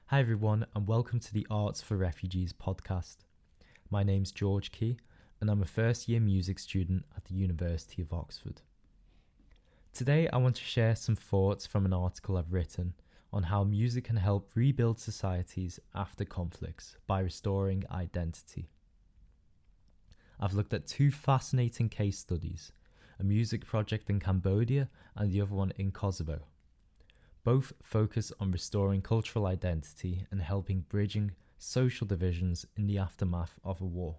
Hi everyone, and welcome to the Arts for Refugees podcast. My name's George Key, and I'm a first year music student at the University of Oxford. Today I want to share some thoughts from an article I've written on how music can help rebuild societies after conflicts by restoring identity. I've looked at two fascinating case studies, a music project in Cambodia and the other one in Kosovo. Both focus on restoring cultural identity and helping bridging social divisions in the aftermath of a war.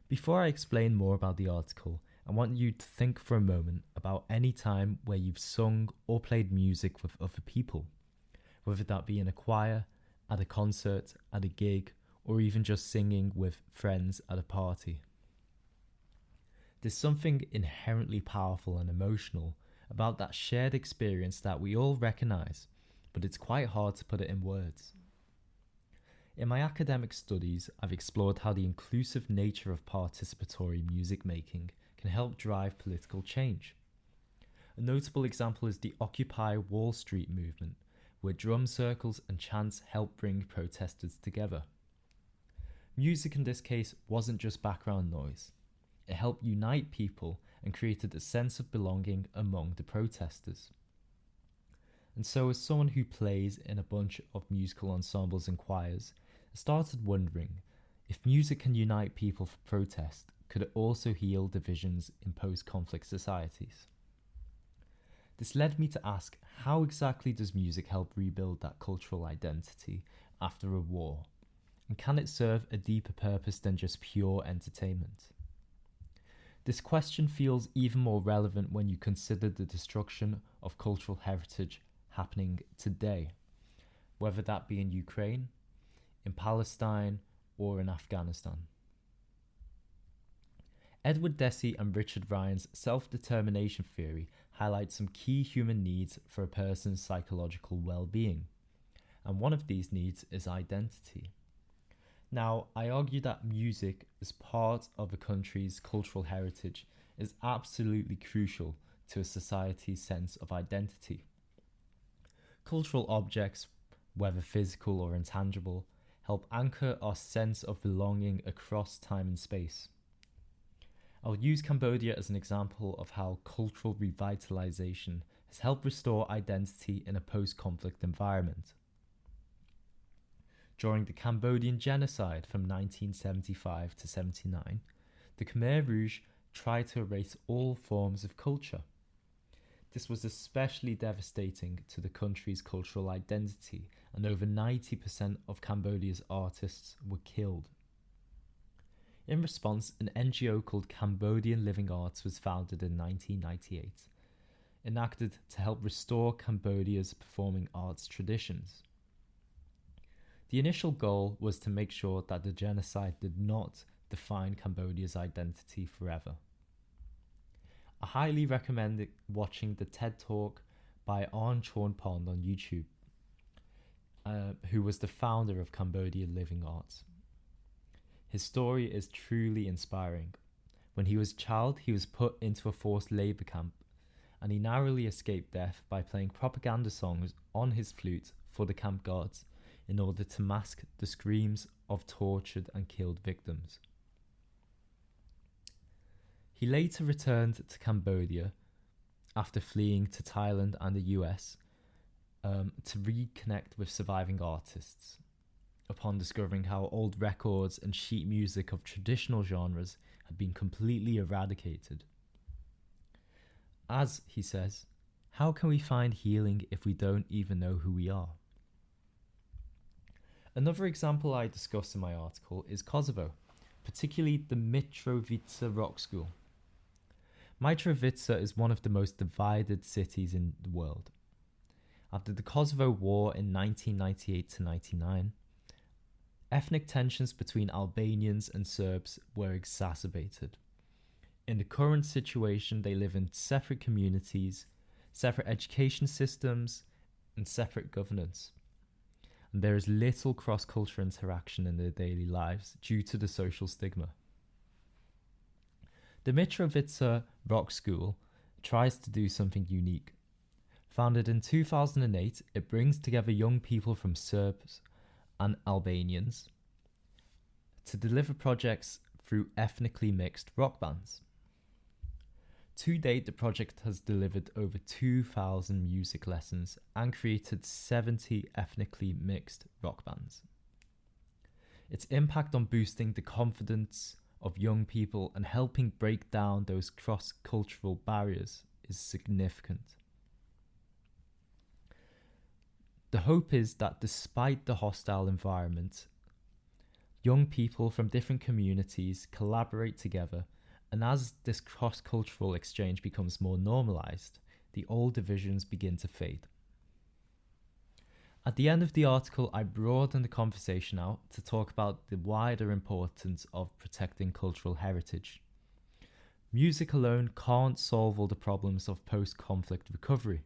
Before I explain more about the article, I want you to think for a moment about any time where you've sung or played music with other people, whether that be in a choir, at a concert, at a gig, or even just singing with friends at a party. There's something inherently powerful and emotional about that shared experience that we all recognise, but it's quite hard to put it in words. In my academic studies, I've explored how the inclusive nature of participatory music making can help drive political change. A notable example is the Occupy Wall Street movement, where drum circles and chants help bring protesters together. Music in this case wasn't just background noise. It helped unite people and created a sense of belonging among the protesters. And so as someone who plays in a bunch of musical ensembles and choirs, I started wondering, if music can unite people for protest, could it also heal divisions in post-conflict societies? This led me to ask, how exactly does music help rebuild that cultural identity after a war? And can it serve a deeper purpose than just pure entertainment? This question feels even more relevant when you consider the destruction of cultural heritage happening today, whether that be in Ukraine, in Palestine, or in Afghanistan. Edward Deci and Richard Ryan's self-determination theory highlights some key human needs for a person's psychological well-being, and one of these needs is identity. Now, I argue that music as part of a country's cultural heritage is absolutely crucial to a society's sense of identity. Cultural objects, whether physical or intangible, help anchor our sense of belonging across time and space. I'll use Cambodia as an example of how cultural revitalization has helped restore identity in a post-conflict environment. During the Cambodian genocide from 1975 to 79, the Khmer Rouge tried to erase all forms of culture. This was especially devastating to the country's cultural identity, and over 90% of Cambodia's artists were killed. In response, an NGO called Cambodian Living Arts was founded in 1998, enacted to help restore Cambodia's performing arts traditions. The initial goal was to make sure that the genocide did not define Cambodia's identity forever. I highly recommend watching the TED Talk by Arn Chornpond on YouTube, who was the founder of Cambodian Living Arts. His story is truly inspiring. When he was a child, he was put into a forced labour camp, and he narrowly escaped death by playing propaganda songs on his flute for the camp guards, in order to mask the screams of tortured and killed victims. He later returned to Cambodia after fleeing to Thailand and the US to reconnect with surviving artists, upon discovering how old records and sheet music of traditional genres had been completely eradicated. As he says, how can we find healing if we don't even know who we are? Another example I discuss in my article is Kosovo, particularly the Mitrovica Rock School. Mitrovica is one of the most divided cities in the world. After the Kosovo War in 1998 to 99, ethnic tensions between Albanians and Serbs were exacerbated. In the current situation, they live in separate communities, separate education systems, and separate governance. And there is little cross-cultural interaction in their daily lives due to the social stigma. The Mitrovica Rock School tries to do something unique. Founded in 2008, it brings together young people from Serbs and Albanians to deliver projects through ethnically mixed rock bands. To date, the project has delivered over 2,000 music lessons and created 70 ethnically mixed rock bands. Its impact on boosting the confidence of young people and helping break down those cross-cultural barriers is significant. The hope is that despite the hostile environment, young people from different communities collaborate together, and as this cross-cultural exchange becomes more normalized, the old divisions begin to fade. At the end of the article, I broaden the conversation out to talk about the wider importance of protecting cultural heritage. Music alone can't solve all the problems of post-conflict recovery,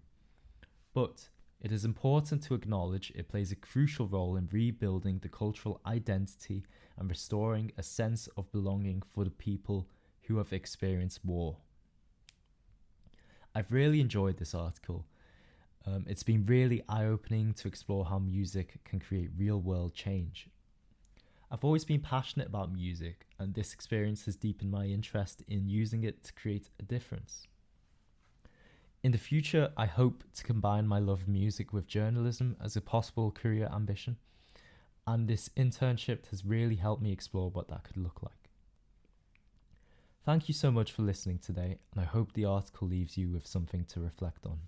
but it is important to acknowledge it plays a crucial role in rebuilding the cultural identity and restoring a sense of belonging for the people who have experienced war. I've really enjoyed this article. It's been really eye-opening to explore how music can create real-world change. I've always been passionate about music, and this experience has deepened my interest in using it to create a difference. In the future, I hope to combine my love of music with journalism as a possible career ambition, and this internship has really helped me explore what that could look like. Thank you so much for listening today, and I hope the article leaves you with something to reflect on.